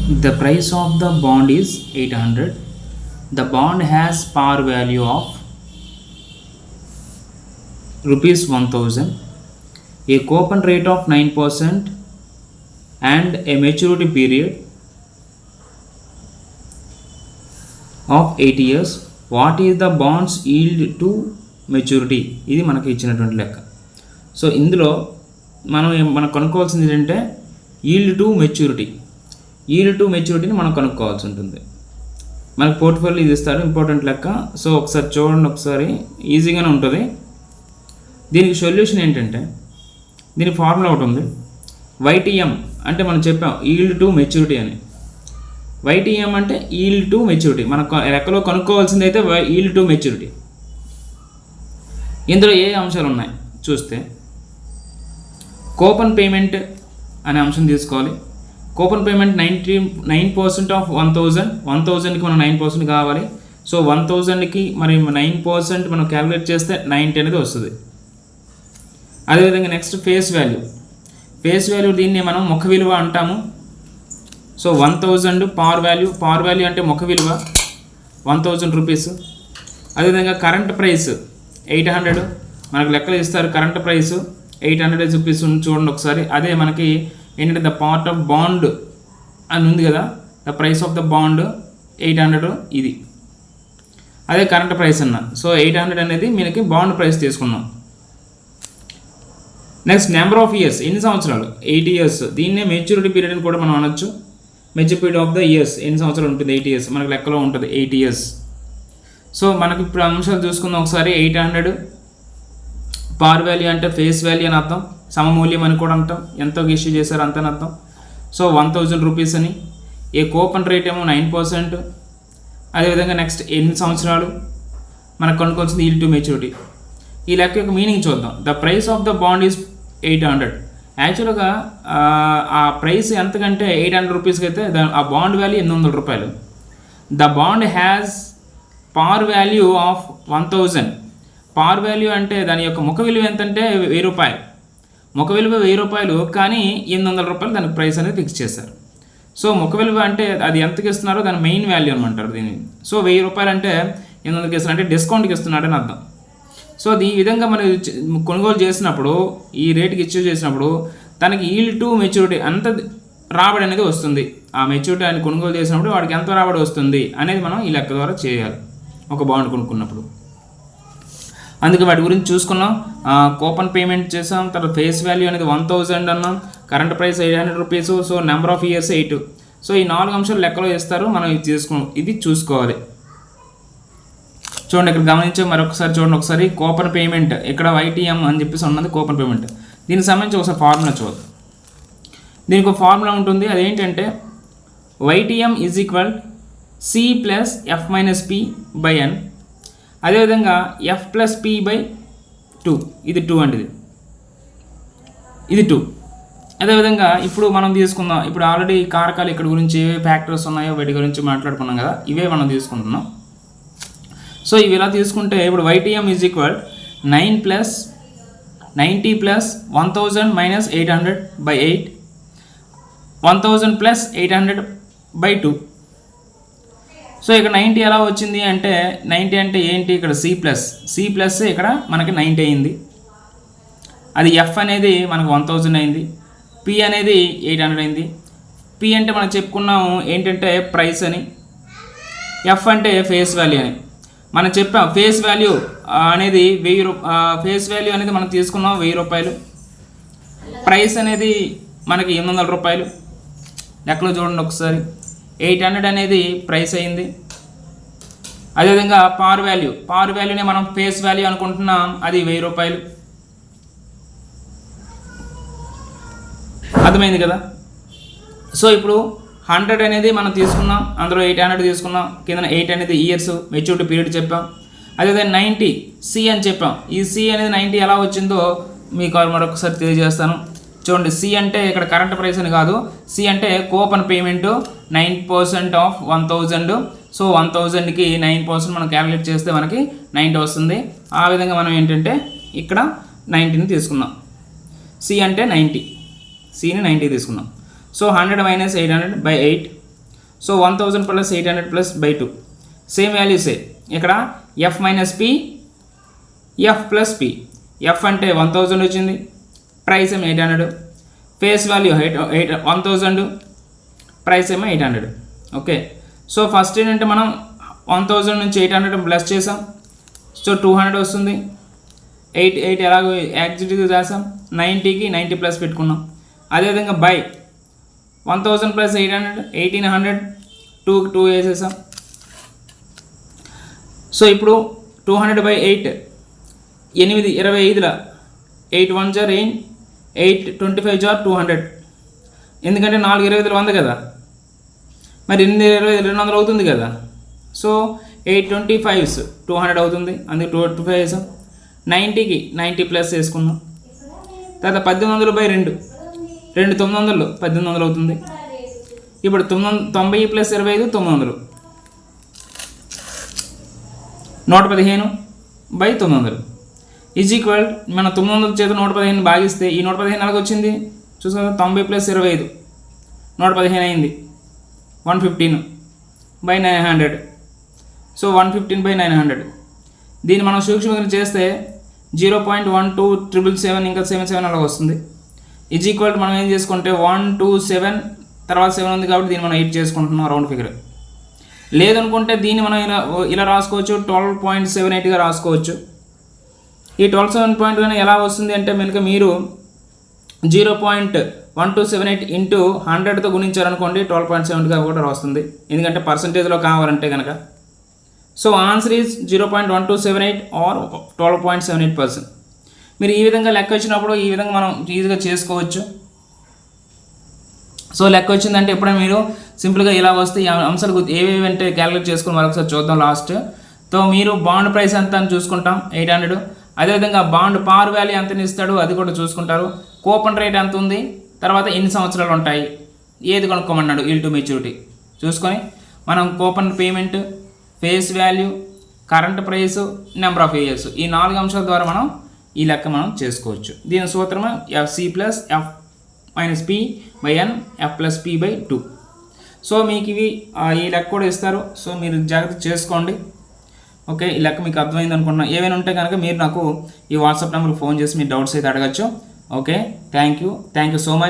The price of the bond is 800. The bond has par value of rupees 1000, a coupon rate of 9%, and a maturity period of 8 years. What is the bonds yield to maturity? ఇది మనకి ఇచ్చినటువంటి లెక్క. So ఇందులో మనం కనుక్కోవాల్సింది ఏంటంటే yield to maturity. yield to maturity మనం కనుక్కోవాల్సి ఉంటుంది. మనకు పోర్ట్ఫోలియో ఇది ఇస్తారు, ఇంపార్టెంట్ లెక్క. సో ఒకసారి చూడండి, ఒకసారి ఈజీగానే ఉంటుంది. దీనికి సొల్యూషన్ ఏంటంటే దీని ఫార్ములా ఒకటి ఉంది. YTM అంటే మనం చెప్పాం yield to maturity అని. YTM అంటే yield to maturity. మన లెక్కలో కనుక్కోవాల్సింది అయితే yield to maturity. ఇందులో ఏ అంశాలు ఉన్నాయి చూస్తే కూపన్ పేమెంట్ అనే అంశం తీసుకోవాలి. కూపన్ పేమెంట్ 99% ఆఫ్ 1000కి మనం 9% కావాలి. సో 1000కి మరి 9% మనం క్యాలిక్యులేట్ చేస్తే 90 అనేది వస్తుంది. అదేవిధంగా నెక్స్ట్ ఫేస్ వాల్యూ దీన్ని మనం ముఖ విలువ అంటాము. సో 1000 పార్ వాల్యూ అంటే ముఖ విలువ 1000 రూపీస్. అదేవిధంగా కరెంట్ ప్రైస్ 800 మనకు లెక్కలు ఇస్తారు. కరెంట్ ప్రైస్ 800 రూపీస్ చూడండి ఒకసారి. అదే మనకి ఏంటంటే ద పార్ట్ ఆఫ్ బాండ్ అని ఉంది కదా, the price of the bond 800 ఇది. అదే కరెంట్ ప్రైస్ అన్న. సో 800 అనేది మనకి బాండ్ ప్రైస్ తీసుకున్నాం. నెక్స్ట్ నెంబర్ ఆఫ్ ఇయర్స్, ఎన్ని సంవత్సరాలు? 8 ఇయర్స్. దీన్నే మెచ్యూరిటీ పీరియడ్ అని కూడా మనం అనొచ్చు. Maturity period of the years ఎన్ని సంవత్సరాలు ఉంటుంది? 8 ఇయర్స్. మనకు లెక్కలో ఉంటుంది 8 ఇయర్స్. సో మనకి ఇప్పుడు అంశాలు చూసుకుందాం ఒకసారి. 800 పార్ వాల్యూ అంటే ఫేస్ వాల్యూ అని అర్థం, సమమూల్యం అని కూడా అంటాం, ఎంతో ఇష్యూ చేశారు అంతని అర్థం. సో 1000 రూపీస్ అని. ఏ కూపన్ రేట్ ఏమో 9%. అదేవిధంగా నెక్స్ట్ ఎన్ని సంవత్సరాలు మనకు కొనుక్కోవాల్సింది yield to maturity. ఈ లెక్క యొక్క మీనింగ్ చూద్దాం. The price of the bond is 800. యాక్చువల్గా ఆ ప్రైస్ ఎంతకంటే 800 రూపీస్కి అయితే ఆ బాండ్ వాల్యూ 800 రూపాయలు. ద బాండ్ హ్యాస్ పార్ వాల్యూ ఆఫ్ 1000. పార్ వాల్యూ అంటే దాని యొక్క ముఖ విలువ ఎంతంటే 1000 రూపాయలు. ముఖ విలువ 1000 రూపాయలు, కానీ 800 రూపాయలు దానికి ప్రైస్ అనేది ఫిక్స్ చేశారు. సో ముఖ విలువ అంటే అది ఎంతకి ఇస్తున్నారో దాని మెయిన్ వాల్యూ అనమంటారు దీన్ని. సో 1000 రూపాయలు అంటే 800కి ఇస్తున్నారు అంటే డిస్కౌంట్కి ఇస్తున్నాడని అర్థం. సో ఈ విధంగా మనం కొనుగోలు చేసినప్పుడు, ఈ రేటుకి ఇష్యూ చేసినప్పుడు తనకి yield to maturity అంత రాబడి అనేది వస్తుంది. ఆ మెచ్యూరిటీ ఆయన కొనుగోలు చేసినప్పుడు వాడికి ఎంత రాబడి వస్తుంది అనేది మనం ఈ లెక్క ద్వారా చేయాలి ఒక బాండ్ కొనుక్కున్నప్పుడు. అందుకే వాటి గురించి చూసుకున్నాం. కూపన్ పేమెంట్ చేసాం, తర్వాత ఫేస్ వాల్యూ అనేది 1000 అన్నాం, current price 800 rupees. So number of years 8. So ఈ 4 అంశాలు లెక్కలో ఇస్తారు, మనం ఇది చూసుకోవాలి. చూడండి ఇక్కడ గమనించే మరొకసారి చూడండి ఒకసారి. కూపన్ పేమెంట్ ఇక్కడ YTM అని చెప్పేసి ఉన్నది కూపన్ పేమెంట్. దీనికి సంబంధించి ఒకసారి ఫార్ములా చూద్దాం. దీనికి ఒక ఫార్ములా ఉంటుంది. అదేంటంటే YTM is equal C plus F minus P by N. అదేవిధంగా F ప్లస్ P బై 2. ఇది 2 అండి, ఇది 2. అదేవిధంగా ఇప్పుడు మనం తీసుకుందాం. ఇప్పుడు ఆల్రెడీ కారకాలు ఇక్కడ గురించి ఏ ఫ్యాక్టర్స్ ఉన్నాయో వాటి గురించి మాట్లాడుకున్నాం కదా, ఇవే మనం తీసుకుంటున్నాం. సో ఇవి ఇలా తీసుకుంటే ఇప్పుడు YTM is equal 9 plus 90 plus 1000 minus 800 by 8, 1000 plus 800 by 2. So ఇక్కడ 90 ఎలా వచ్చింది అంటే 90 అంటే ఏంటి? ఇక్కడ C ప్లస్ ఇక్కడ మనకి 90 అయింది. అది F అనేది మనకు 1000 అయింది, P అనేది 800 అయింది. P అంటే మనం చెప్పుకున్నాము ఏంటంటే ప్రైస్ అని, F అంటే ఫేస్ వాల్యూ అని మనం చెప్పాం. ఫేస్ వాల్యూ అనేది 1000 ఫేస్ వాల్యూ అనేది మనం తీసుకున్నాం 1000 రూపాయలు. ప్రైస్ అనేది మనకి 800 రూపాయలు. లెక్కలో చూడండి ఒకసారి. 800 అనేది ప్రైస్ అయింది. అదేవిధంగా పార్ వాల్యూనే మనం ఫేస్ వాల్యూ అనుకుంటున్నాం, అది 1000 రూపాయలు. అర్థమైంది కదా? సో ఇప్పుడు 100 అనేది మనం తీసుకున్నాం, అందులో 800 తీసుకున్నాం, కింద 8 అనేది ఇయర్స్ మెచ్యూరిటీ పీరియడ్ చెప్పాం. అదేవిధంగా 90 C అని చెప్పాం. ఈ C అనేది 90 ఎలా వచ్చిందో మీకు మరొకసారి తెలియజేస్తాను. చూడండి, C అంటే ఇక్కడ కరెంట్ ప్రైస్ అని కాదు, C అంటే కూపన్ పేమెంట్ 9% ఆఫ్ 1000. సో 1000కి 9% మనం క్యాలిక్యులేట్ చేస్తే మనకి 90 వస్తుంది. ఆ విధంగా మనం ఏంటంటే ఇక్కడ 90ని తీసుకున్నాం. C అంటే 90, Cని 90 తీసుకున్నాం. So 100 minus 800 by 8, so 1000 plus 800 plus by 2 same వాల్యూసే ఇక్కడ F minus P F plus P. F అంటే 1000 వచ్చింది, ప్రైస్ ఏమో 800, ఫేస్ వాల్యూ 1000, ప్రైస్ ఏమో 800. ఓకే, సో ఫస్ట్ ఏంటంటే మనం 1000 నుంచి 800 ప్లస్ చేసాం, సో 200 వస్తుంది. 8 ఎలాగో యాక్సిటీగా చేసాం, 90కి 90 ప్లస్ పెట్టుకున్నాం. అదేవిధంగా బై 1000 ప్లస్ 800 1800, 2 వేసేసాం. సో ఇప్పుడు 200 బై 8 8 25ల 8 1 జార్ 8 8 25 జార్ 200, ఎందుకంటే 4 20 100 కదా, మరి 8 20 200 అవుతుంది కదా. సో 8 25s 200 అవుతుంది, అందుకే 225 వేసాం. 90కి 90 ప్లస్ వేసుకున్నాం. తర్వాత 1800 బై 2 900 1800 అవుతుంది. ఇప్పుడు 90 ప్లస్ 25 900, 115 బై 900 ఈజ్ ఈక్వల్. మన 900 చేత 115 భాగిస్తే ఈ 115 ఎలాగ వచ్చింది చూసారా, 90 ప్లస్ 25 115 అయింది, 115 బై 900. So 115 by 900. దీన్ని మనం సూక్ష్మీకరణ చేస్తే 0.12777 ఇంకా 77 అలా వస్తుంది. ఈజ్ ఈక్వల్ మనం ఏం చేసుకుంటే 127 తర్వాత 7 ఉంది కాబట్టి దీన్ని మనం 8 చేసుకుంటున్నాం రౌండ్ ఫిగర్. లేదనుకుంటే దీన్ని మనం ఇలా రాసుకోవచ్చు, 12.78గా రాసుకోవచ్చు. ఈ 12.7 ఎలా వస్తుంది అంటే కనుక మీరు 0.1278 ఇంటూ 100తో గుణించారనుకోండి 12.7గా కూడా వస్తుంది, ఎందుకంటే పర్సంటేజ్లో కావాలంటే కనుక. So answer is 0.1278 or 12.78%. మీరు ఈ విధంగా లెక్క వచ్చినప్పుడు ఈ విధంగా మనం ఈజీగా చేసుకోవచ్చు. సో లెక్క వచ్చిందంటే ఎప్పుడైనా మీరు సింపుల్గా ఇలా వస్తే ఈ అంశాలు ఏవేవి అంటే క్యాలిక్యులేట్ చేసుకుని మరొకసారి చూద్దాం లాస్ట్. సో మీరు బాండ్ ప్రైస్ ఎంత అని చూసుకుంటాం 800, అదేవిధంగా బాండ్ పార్ వాల్యూ ఎంత ఇస్తాడు అది కూడా చూసుకుంటారు, కూపన్ రేట్ ఎంత ఉంది, తర్వాత ఎన్ని సంవత్సరాలు ఉంటాయి, ఏది కొనుక్కోమన్నాడు ఈల్ టు మెచ్యూరిటీ చూసుకొని మనం coupon payment, face value, current price, number of years, ఈ 4 అంశాల ద్వారా మనం ఈ లెక్క మనం చేసుకోవచ్చు. దీని సూత్రము f c plus f minus p by n f plus p by 2. So మీకు ఇవి ఈ లెక్క కూడా ఇస్తారు, సో మీరు జాగ్రత్త చేసుకోండి. ఓకే, ఈ లెక్క మీకు అర్థమైంది అనుకుంటున్నా. ఏమైనా ఉంటే కనుక మీరు నాకు ఈ వాట్సాప్ నెంబర్కి ఫోన్ చేసి మీ డౌట్స్ అయితే అడగచ్చు. Okay, thank you so much.